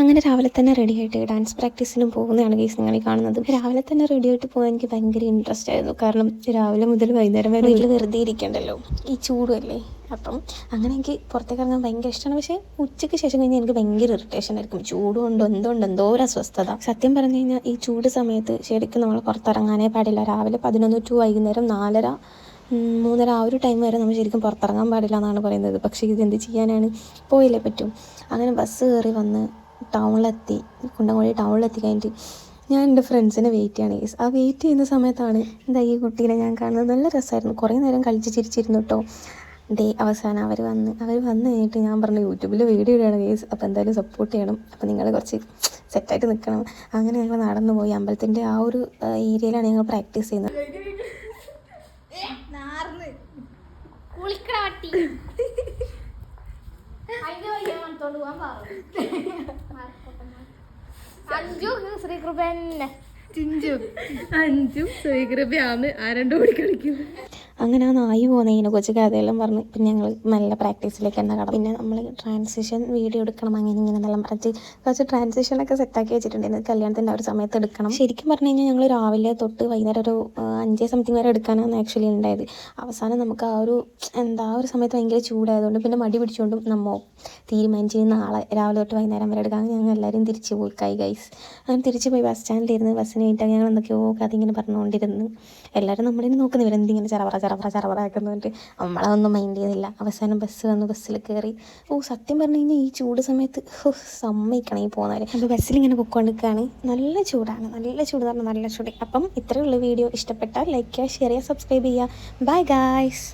അങ്ങനെ രാവിലെ തന്നെ റെഡി ആയിട്ട് ഡാൻസ് പ്രാക്ടീസിനും പോകുന്നതാണ് ഗൈസ് നിങ്ങൾ കാണുന്നത്. രാവിലെ തന്നെ റെഡി ആയിട്ട് പോകാൻ എനിക്ക് ഭയങ്കര ഇൻട്രസ്റ്റ് ആയിരുന്നു. കാരണം രാവിലെ മുതൽ വൈകുന്നേരം വരെ വീട്ടിൽ വെറുതെ ഇരിക്കണ്ടല്ലോ, ഈ ചൂടുമല്ലേ. അപ്പം അങ്ങനെ എനിക്ക് പുറത്തേക്ക് ഇറങ്ങാൻ ഭയങ്കര ഇഷ്ടമാണ്. പക്ഷേ ഉച്ചയ്ക്ക് ശേഷം കഴിഞ്ഞാൽ എനിക്ക് ഭയങ്കര ഇറിറ്റേഷൻ ആയിരിക്കും. ചൂടുകൊണ്ട് എന്തോ ഒരു അസ്വസ്ഥത. സത്യം പറഞ്ഞു കഴിഞ്ഞാൽ ഈ ചൂട് സമയത്ത് ശരിക്കും നമ്മൾ പുറത്തിറങ്ങാനേ പാടില്ല. രാവിലെ 11 ടു വൈകുന്നേരം 4:30 3:30 ആ ഒരു ടൈം വരെ നമ്മൾ ശരിക്കും പുറത്തിറങ്ങാൻ പാടില്ല എന്നാണ് പറയുന്നത്. പക്ഷേ ഇതെന്ത് ചെയ്യാനാണ്, പോയില്ലേ പറ്റും. അങ്ങനെ ബസ് കയറി വന്ന് ടൗണിലെത്തി, കുണ്ടംകുഴി ടൗണിലെത്തി കഴിഞ്ഞിട്ട് ഞാൻ എൻ്റെ ഫ്രണ്ട്സിനെ വെയിറ്റ് ചെയ്യാണ് ഗൈസ്. ആ വെയിറ്റ് ചെയ്യുന്ന സമയത്താണ് എന്താ ഈ കുട്ടീനെ ഞാൻ കാണുന്നത്. നല്ല രസമായിരുന്നു, കുറേ നേരം കളിച്ച് ചിരിച്ചിരുന്നു കേട്ടോ. അവസാനം അവർ വന്ന് കഴിഞ്ഞിട്ട് ഞാൻ പറഞ്ഞു യൂട്യൂബിൽ വീഡിയോ ഇടുകയാണ് ഗൈസ്, അപ്പോൾ എന്തായാലും സപ്പോർട്ട് ചെയ്യണം, അപ്പോൾ നിങ്ങൾ കുറച്ച് സെറ്റായിട്ട് നിൽക്കണം. അങ്ങനെ ഞങ്ങൾ നടന്നു പോയി. അമ്പലത്തിൻ്റെ ആ ഒരു ഏരിയയിലാണ് ഞങ്ങൾ പ്രാക്ടീസ് ചെയ്യുന്നത്. അഞ്ചും ശ്രീകൃപയാണ് ആ രണ്ടു കൂടി കളിക്കുന്നത്. അങ്ങനെ ആ നായി പോകുന്നതിനെ കുറച്ച് കഥയെല്ലാം പറഞ്ഞ് പിന്നെ ഞങ്ങൾ നല്ല പ്രാക്ടീസിലേക്ക് തന്നെ കടന്നു. പിന്നെ നമ്മൾ ട്രാൻസിഷൻ വീഡിയോ എടുക്കണം അങ്ങനെ ഇങ്ങനെ എന്നെല്ലാം പറഞ്ഞിട്ട് കുറച്ച് ട്രാൻസിഷനൊക്കെ സെറ്റാക്കി വെച്ചിട്ടുണ്ടായിരുന്നു. കല്യാണത്തിൻ്റെ ആ ഒരു സമയത്ത് എടുക്കണം. ശരിക്കും പറഞ്ഞു കഴിഞ്ഞാൽ ഞങ്ങൾ രാവിലെ തൊട്ട് വൈകുന്നേരം ഒരു 5 സംതിങ് വരെ എടുക്കാനാണ് ആക്ച്വലി ഉണ്ടായത്. അവസാനം നമുക്ക് ആ ഒരു സമയത്ത് ഭയങ്കര ചൂടായതുകൊണ്ട് പിന്നെ മടി പിടിച്ചുകൊണ്ടും നമ്മൾ തീരുമാനിച്ച് നാളെ രാവിലെ തൊട്ട് വൈകുന്നേരം വരെ എടുക്കാൻ. ഞങ്ങൾ എല്ലാവരും തിരിച്ചു പോയി ഗൈസ്. അങ്ങനെ തിരിച്ചു പോയി ബസ് സ്റ്റാൻഡിലിരുന്ന് ബസ്സിന് വേണ്ടിയിട്ട് ഞങ്ങൾ എന്തൊക്കെയോ കഥ ഇങ്ങനെ പറഞ്ഞുകൊണ്ടിരുന്നു. എല്ലാവരും നമ്മളിനെ നോക്കുന്നു, ഇവരെന്തിങ്ങനെ ചറവറാക്കുന്നുണ്ട്. നമ്മളതൊന്നും മൈൻഡ് ചെയ്യുന്നില്ല. അവസാനം ബസ് വന്നു, ബസ്സിൽ കയറി. സത്യം പറഞ്ഞു കഴിഞ്ഞാൽ ഈ ചൂട് സമയത്ത് സമ്മതിക്കണം ഈ പോകുന്നവർ. അപ്പോൾ ബസ്സിലിങ്ങനെ പൊയ്ക്കൊണ്ടിരിക്കുകയാണ്. നല്ല ചൂടാണ്, നല്ല ചൂട് പറഞ്ഞാൽ നല്ല ചൂട്. അപ്പം ഇത്രയുള്ള വീഡിയോ ഇഷ്ടപ്പെട്ടാൽ ലൈക്ക് ചെയ്യുക, ഷെയർ ചെയ്യുക, സബ്സ്ക്രൈബ് ചെയ്യുക. Bye guys.